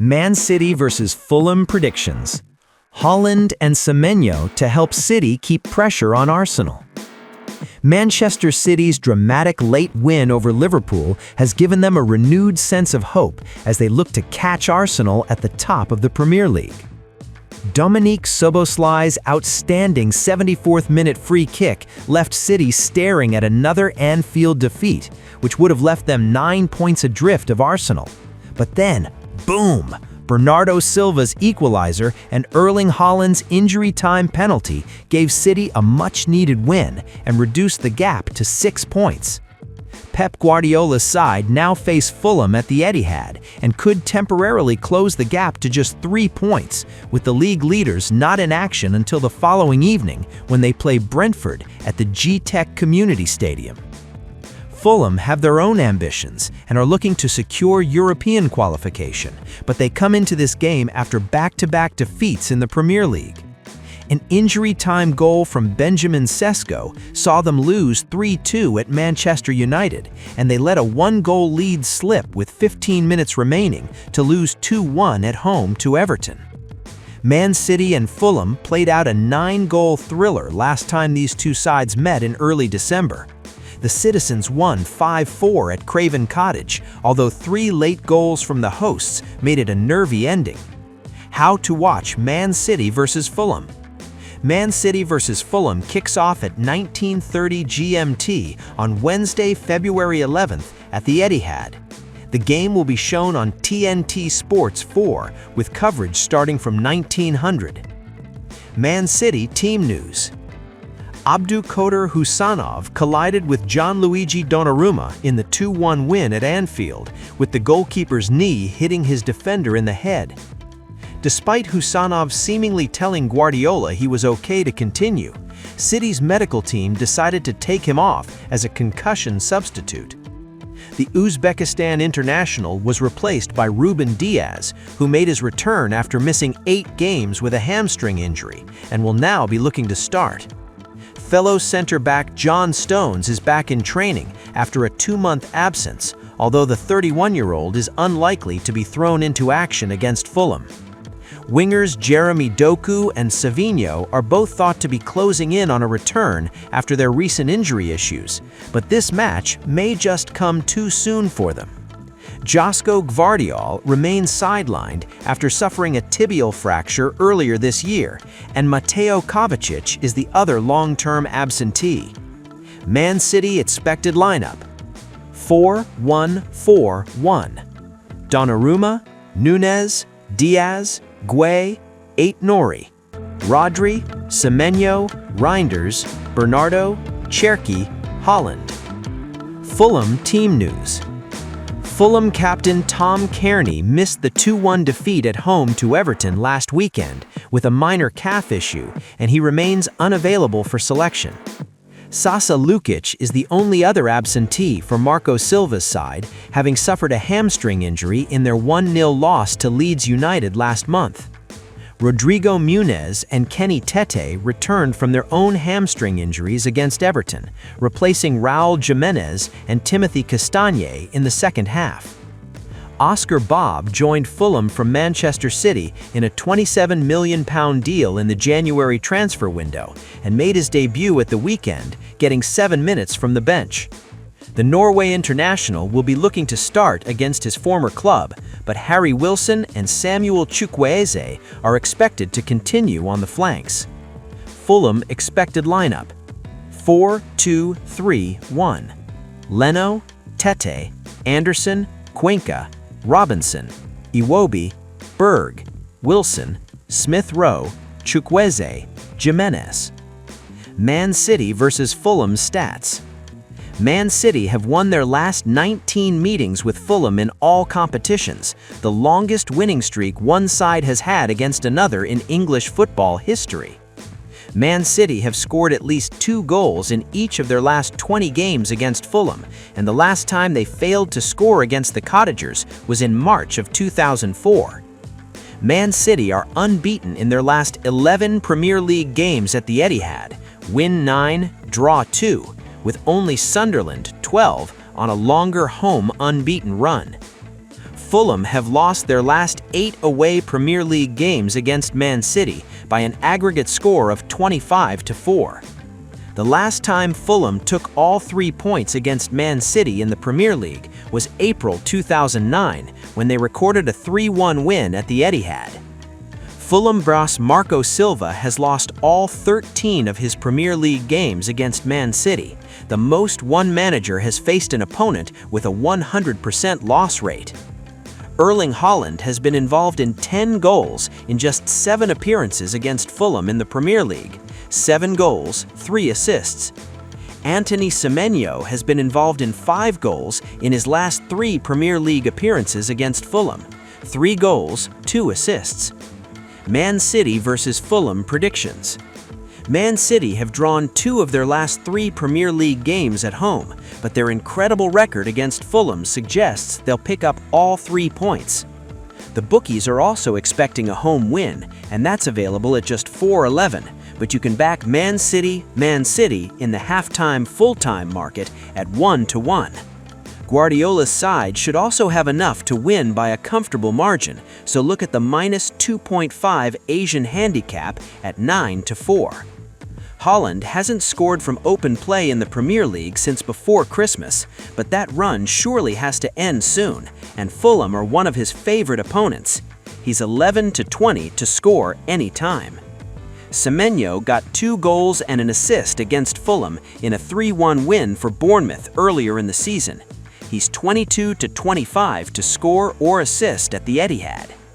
Man City versus Fulham predictions. Haaland and Semenyo to help City keep pressure on Arsenal. Manchester City's dramatic late win over Liverpool has given them a renewed sense of hope as they look to catch Arsenal at the top of the Premier League. Dominique Szoboszlai's outstanding 74th-minute free kick left City staring at another Anfield defeat, which would have left them 9 points adrift of Arsenal. But then, boom! Bernardo Silva's equalizer and Erling Haaland's injury-time penalty gave City a much-needed win and reduced the gap to 6 points. Pep Guardiola's side now face Fulham at the Etihad and could temporarily close the gap to just 3 points, with the league leaders not in action until the following evening when they play Brentford at the Gtech Community Stadium. Fulham have their own ambitions and are looking to secure European qualification, but they come into this game after back-to-back defeats in the Premier League. An injury-time goal from Benjamin Sesko saw them lose 3-2 at Manchester United, and they let a 1-goal lead slip with 15 minutes remaining to lose 2-1 at home to Everton. Man City and Fulham played out a 9-goal thriller last time these two sides met in early December. The Citizens won 5-4 at Craven Cottage, although 3 late goals from the hosts made it a nervy ending. How to watch Man City versus Fulham. Man City versus Fulham kicks off at 19:30 GMT on Wednesday, February 11th at the Etihad. The game will be shown on TNT Sports 4 with coverage starting from 1900. Man City team news. Abdulkader Husanov collided with Gianluigi Donnarumma in the 2-1 win at Anfield, with the goalkeeper's knee hitting his defender in the head. Despite Husanov seemingly telling Guardiola he was okay to continue, City's medical team decided to take him off as a concussion substitute. The Uzbekistan international was replaced by Ruben Diaz, who made his return after missing 8 games with a hamstring injury and will now be looking to start. Fellow center-back John Stones is back in training after a 2-month absence, although the 31-year-old is unlikely to be thrown into action against Fulham. Wingers Jeremy Doku and Semenyo are both thought to be closing in on a return after their recent injury issues, but this match may just come too soon for them. Josko Gvardiol remains sidelined after suffering a tibial fracture earlier this year, and Mateo Kovacic is the other long-term absentee. Man City expected lineup: 4-1-4-1. Donnarumma, Nunez, Diaz, Gueye, Aït-Nouri, Rodri, Semenyo, Reinders, Bernardo, Cherki, Haaland. Fulham team news. Fulham captain Tom Cairney missed the 2-1 defeat at home to Everton last weekend with a minor calf issue, and he remains unavailable for selection. Sasa Lukic is the only other absentee for Marco Silva's side, having suffered a hamstring injury in their 1-0 loss to Leeds United last month. Rodrigo Muniz and Kenny Tete returned from their own hamstring injuries against Everton, replacing Raul Jimenez and Timothy Castagne in the second half. Oscar Bobb joined Fulham from Manchester City in a £27 million deal in the January transfer window and made his debut at the weekend, getting 7 minutes from the bench. The Norway international will be looking to start against his former club, but Harry Wilson and Samuel Chukwueze are expected to continue on the flanks. Fulham expected lineup: 4-2-3-1. Leno, Tete, Anderson, Cuenca, Robinson, Iwobi, Berg, Wilson, Smith Rowe, Chukwueze, Jimenez. Man City versus Fulham stats. Man City have won their last 19 meetings with Fulham in all competitions, the longest winning streak one side has had against another in English football history. Man City have scored at least 2 goals in each of their last 20 games against Fulham, and the last time they failed to score against the Cottagers was in March of 2004. Man City are unbeaten in their last 11 Premier League games at the Etihad, win 9, draw 2, with only Sunderland 12 on a longer home unbeaten run. Fulham have lost their last 8 away Premier League games against Man City by an aggregate score of 25-4. The last time Fulham took all 3 points against Man City in the Premier League was April 2009, when they recorded a 3-1 win at the Etihad. Fulham boss Marco Silva has lost all 13 of his Premier League games against Man City, the most one manager has faced an opponent with a 100% loss rate. Erling Haaland has been involved in 10 goals in just 7 appearances against Fulham in the Premier League, 7 goals, 3 assists. Anthony Semenyo has been involved in 5 goals in his last 3 Premier League appearances against Fulham, 3 goals, 2 assists. Man City versus Fulham predictions. Man City have drawn 2 of their last 3 Premier League games at home, but their incredible record against Fulham suggests they'll pick up all 3 points. The bookies are also expecting a home win, and that's available at just 4.11, but you can back Man City in the halftime full-time market at 1-1. Guardiola's side should also have enough to win by a comfortable margin, so look at the minus 2.5 Asian handicap at 9-4. Haaland hasn't scored from open play in the Premier League since before Christmas, but that run surely has to end soon, and Fulham are one of his favorite opponents. He's 11-20 to score any time. Semenyo got 2 goals and an assist against Fulham in a 3-1 win for Bournemouth earlier in the season. He's 22-25 to score or assist at the Etihad.